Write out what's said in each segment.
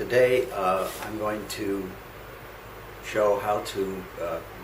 Today I'm going to show how to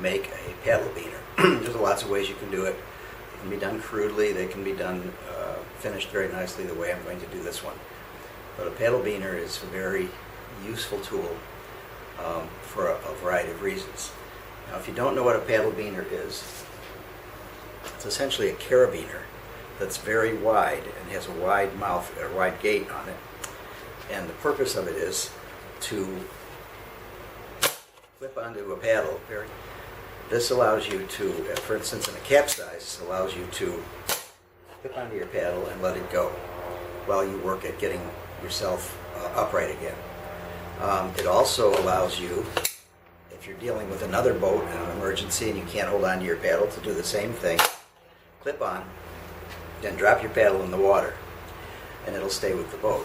make a paddle beater. There's lots of ways you can do it. It can be done crudely, they can be done finished very nicely the way I'm going to do this one. But a paddle beater is a very useful tool for a variety of reasons. Now if you don't know what a paddle beater is, it's essentially a carabiner that's very wide and has a wide mouth, a wide gate on it. And the purpose of it is to clip onto a paddle. This allows you to, for instance in a capsize, allows you to clip onto your paddle and let it go while you work at getting yourself upright again. It also allows you, if you're dealing with another boat in an emergency and you can't hold on to your paddle, to do the same thing. Clip on, then drop your paddle in the water and it'll stay with the boat.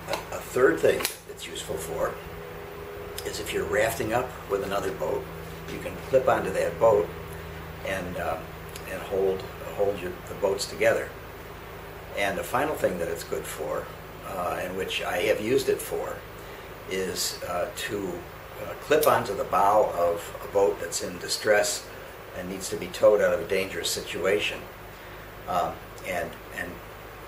A third thing it's useful for is if you're rafting up with another boat, you can clip onto that boat and hold the boats together. And the final thing that it's good for, and which I have used it for, is to clip onto the bow of a boat that's in distress and needs to be towed out of a dangerous situation, and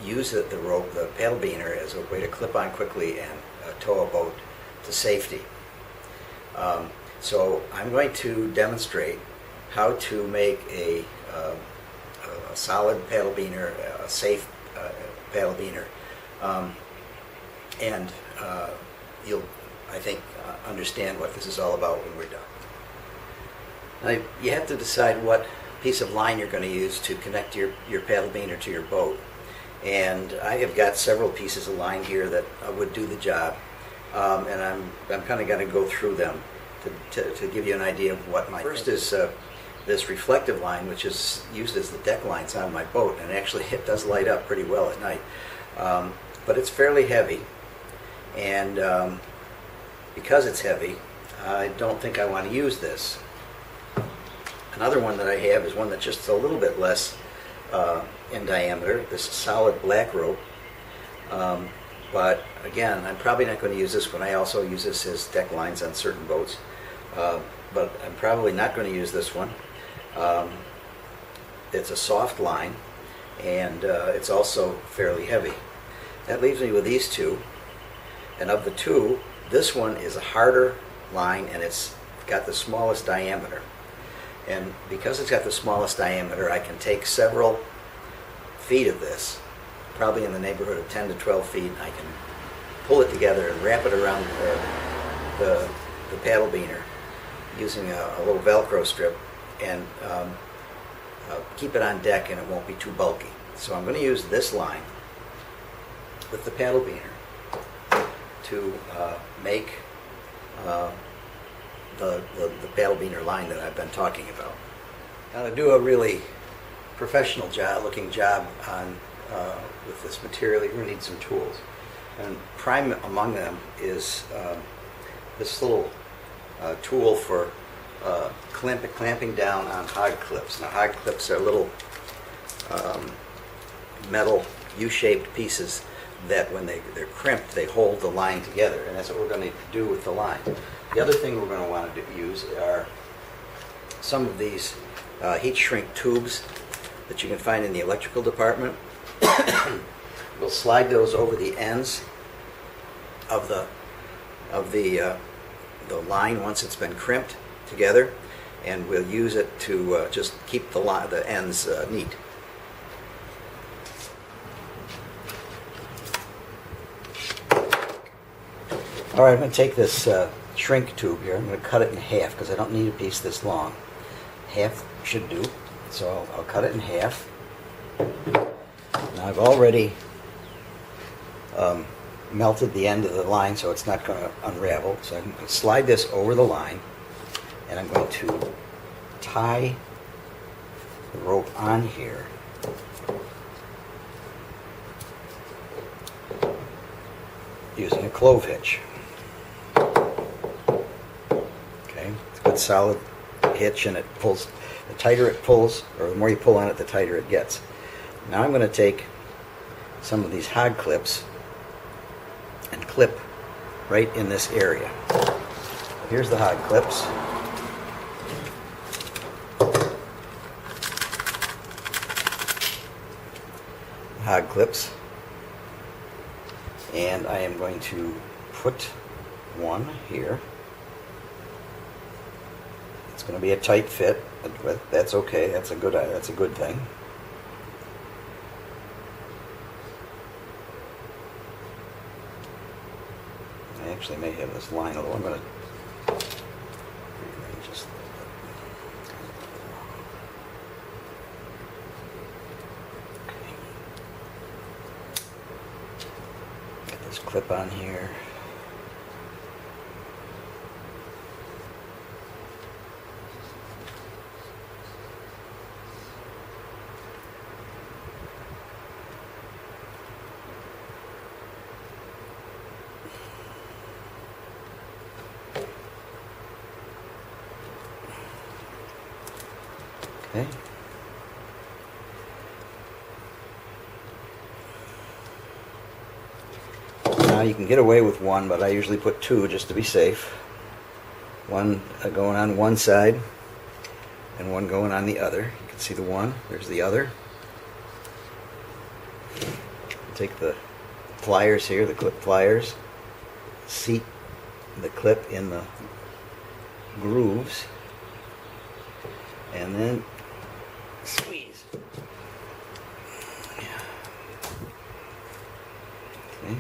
use the rope, the paddle beater, as a way to clip on quickly and tow a boat to safety. So I'm going to demonstrate how to make a solid paddle beater, a safe paddle beater, and you'll, I think, understand what this is all about when we're done. Now, you have to decide what piece of line you're going to use to connect your paddle beater to your boat. And I have got several pieces of line here that would do the job, and I'm kind of going to go through them to give you an idea of what my first is. This reflective line, which is used as the deck lines on my boat, and actually it does light up pretty well at night, but it's fairly heavy, and because it's heavy, I don't think I want to use this. Another one that I have is one that's just a little bit less in diameter. This is solid black rope, but again, I'm probably not going to use this one. I also use this as deck lines on certain boats, but I'm probably not going to use this one. It's a soft line, and it's also fairly heavy. That leaves me with these two, and of the two, this one is a harder line and it's got the smallest diameter. And because it's got the smallest diameter, I can take several feet of this, probably in the neighborhood of 10 to 12 feet, and I can pull it together and wrap it around the paddle beater using a little Velcro strip, and keep it on deck, and it won't be too bulky. So I'm going to use this line with the paddle beater to make the paddle beater line that I've been talking about. Now, to do a really professional looking job on with this material, you're going to need some tools, and prime among them is this little tool for clamping down on hog clips. Now, hog clips are little metal U-shaped pieces that when they're crimped, they hold the line together, and that's what we're going to do with the line. The other thing we're going to want to use are some of these heat shrink tubes that you can find in the electrical department. We'll slide those over the ends of the line once it's been crimped together, and we'll use it to just keep the ends neat. All right, I'm going to take this shrink tube here. I'm going to cut it in half because I don't need a piece this long. Half should do, so I'll cut it in half. Now I've already melted the end of the line so it's not going to unravel. So I'm going to slide this over the line, and I'm going to tie the rope on here using a clove hitch. Okay, it's a good solid hitch, and it pulls. The tighter it pulls, or the more you pull on it, the tighter it gets. Now I'm going to take some of these hog clips and clip right in this area. Here's the hog clips. Hog clips. And I am going to put one here. It's going to be a tight fit, but that's okay. That's a good thing. I actually may have this line, although I'm going to rearrange this a little bit. Okay. Get this clip on here. Okay. Now you can get away with one, but I usually put two just to be safe. One going on one side and one going on the other. You can see the one, there's the other. Take the pliers here, the clip pliers, seat the clip in the grooves, and then squeeze. Okay.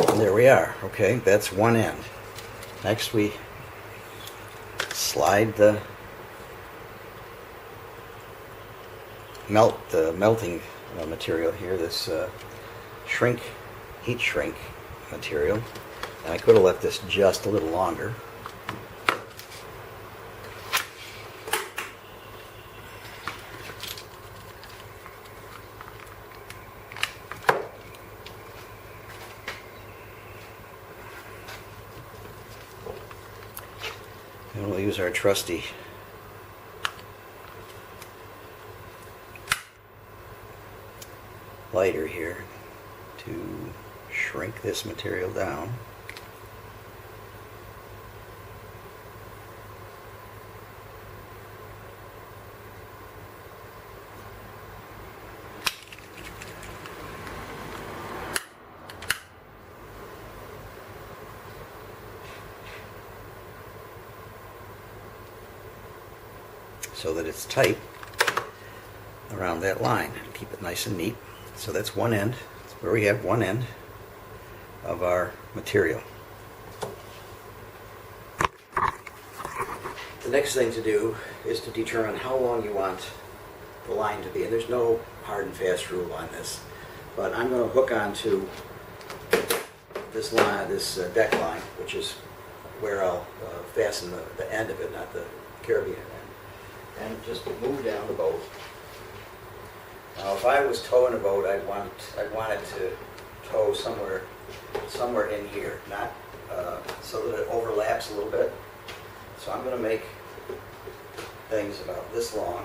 And there we are. Okay, that's one end. Next we slide the melting material here, this heat shrink material. And I could have left this just a little longer. And we'll use our trusty lighter here to shrink this material down. So that it's tight around that line. Keep it nice and neat. So that's one end. That's where we have one end of our material. The next thing to do is to determine how long you want the line to be. And there's no hard and fast rule on this. But I'm going to hook onto this line, this deck line, which is where I'll fasten the end of it, not the carabiner end. And just move down the boat. Now, if I was towing a boat, I'd want it to tow somewhere in here, not so that it overlaps a little bit. So I'm going to make things about this long.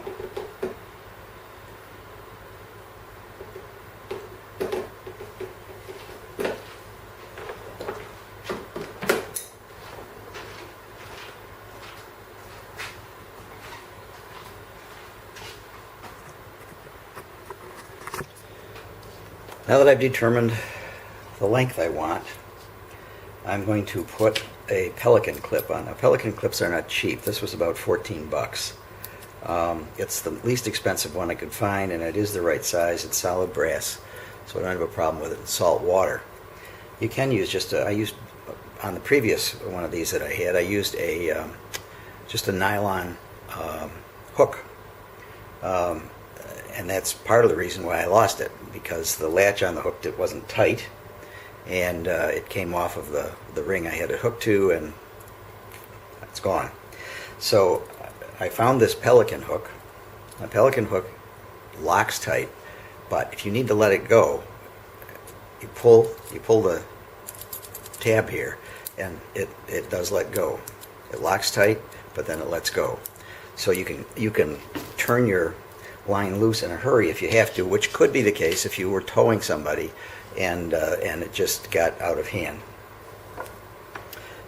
Now that I've determined the length I want, I'm going to put a pelican clip on. Now, pelican clips are not cheap. This was about 14 bucks. It's the least expensive one I could find, and it is the right size. It's solid brass, so I don't have a problem with it in salt water. You can use I used on the previous one of these that I had, I used just a nylon hook. And that's part of the reason why I lost it, because the latch on the hook, it wasn't tight, and it came off of the ring I had it hooked to, and it's gone. So I found this pelican hook. A pelican hook locks tight, but if you need to let it go, you pull the tab here, and it does let go. It locks tight, but then it lets go. So you can turn your line loose in a hurry if you have to, which could be the case if you were towing somebody and it just got out of hand.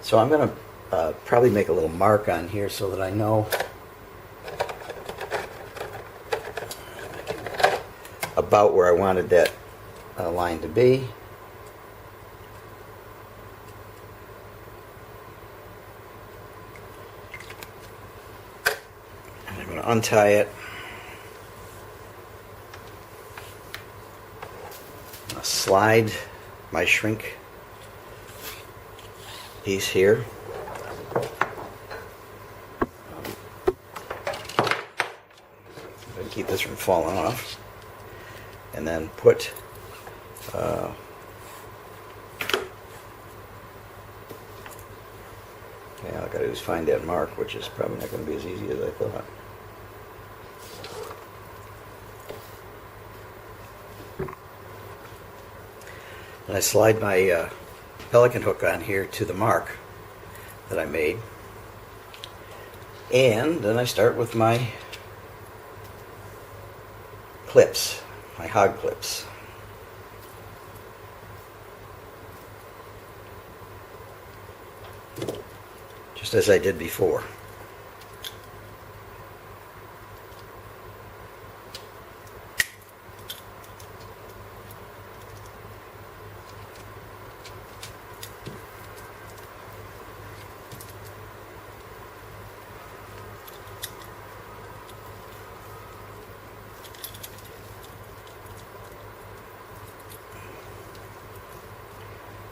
So I'm going to probably make a little mark on here so that I know about where I wanted that line to be. And I'm going to untie it. I'm going to slide my shrink piece here. Keep this from falling off. And then put all I gotta do is find that mark, which is probably not going to be as easy as I thought. And I slide my pelican hook on here to the mark that I made, and then I start with my clips, my hog clips. Just as I did before.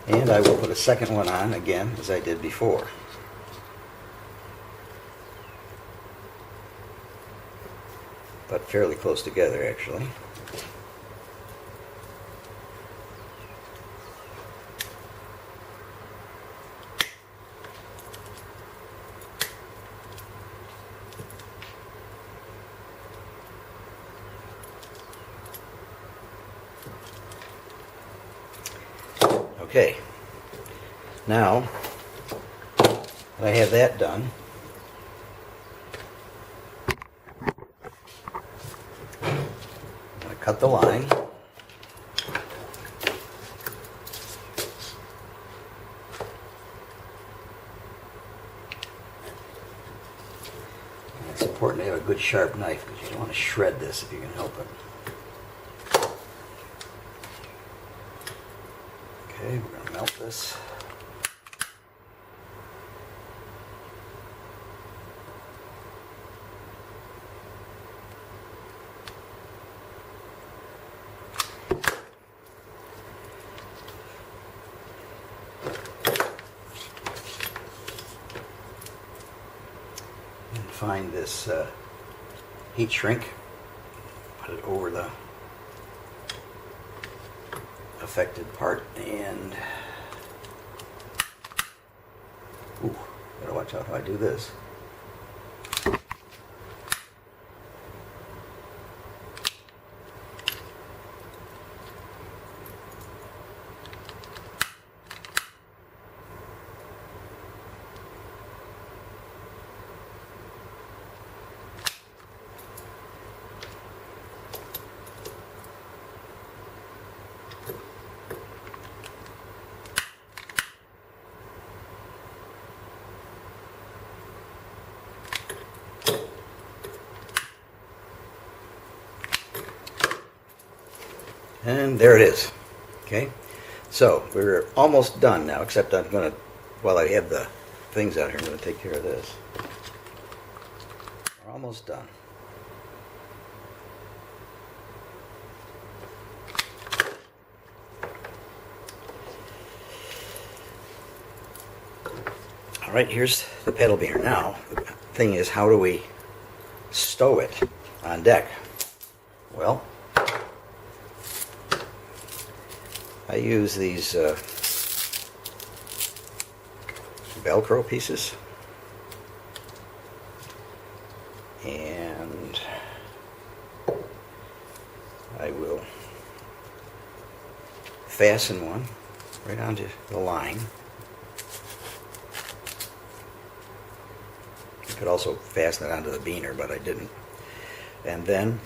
And I will put a second one on again as I did before. But fairly close together, actually. Okay, now that I have that done, I'm going to cut the line. It's important to have a good sharp knife because you don't want to shred this if you can help it. Okay, we're going to melt this. And find this heat shrink, put it over the affected part, and gotta watch out how I do this. And there it is. Okay, so we're almost done now, except I'm going to, while I have the things out here, I'm going to take care of this. We're almost done. All right, here's the Paddlebiner. Now, the thing is, how do we stow it on deck? Well, I use these Velcro pieces, and I will fasten one right onto the line. Could also fasten it onto the beaner, but I didn't. And then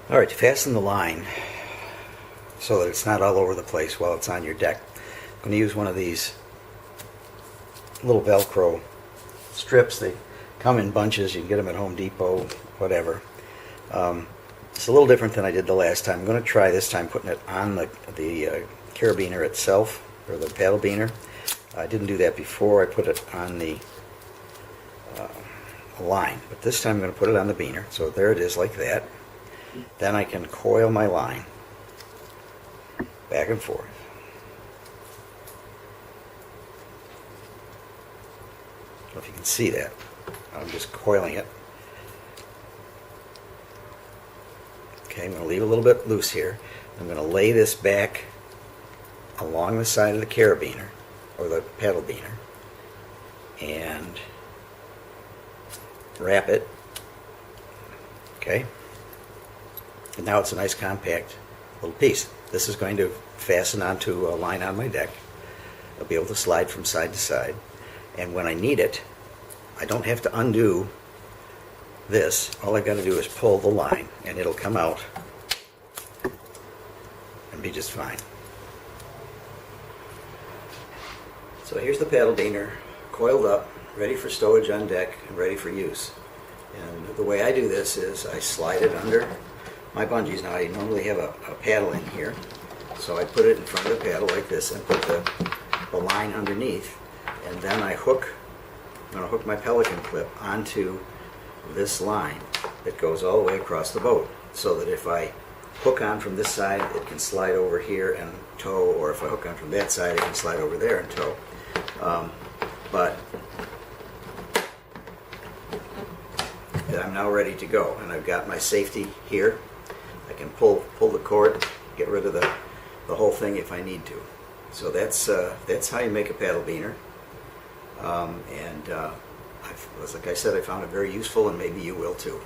all right, to fasten the line so that it's not all over the place while it's on your deck, I'm going to use one of these little Velcro strips. They come in bunches. You can get them at Home Depot, whatever. It's a little different than I did the last time. I'm going to try this time putting it on the carabiner itself, or the paddle beaner. I didn't do that before. I put it on the line, but this time I'm going to put it on the beaner. So there it is, like that. Then I can coil my line back and forth. I don't know if you can see that. I'm just coiling it. Okay, I'm going to leave a little bit loose here. I'm going to lay this back along the side of the carabiner, or the paddle beaner, and wrap it. Okay. And now it's a nice compact little piece. This is going to fasten onto a line on my deck. I'll be able to slide from side to side. And when I need it, I don't have to undo this. All I've got to do is pull the line and it'll come out and be just fine. So here's the paddle beaner, coiled up, ready for stowage on deck and ready for use. And the way I do this is I slide it under my bungees. Now I normally have a paddle in here, so I put it in front of the paddle like this and put the line underneath, and then I'm going to hook my pelican clip onto this line that goes all the way across the boat, so that if I hook on from this side, it can slide over here and tow, or if I hook on from that side, it can slide over there and tow. But I'm now ready to go, and I've got my safety here. I can pull the cord, get rid of the whole thing if I need to. So that's how you make a paddle beaner. Like I said, I found it very useful, and maybe you will too.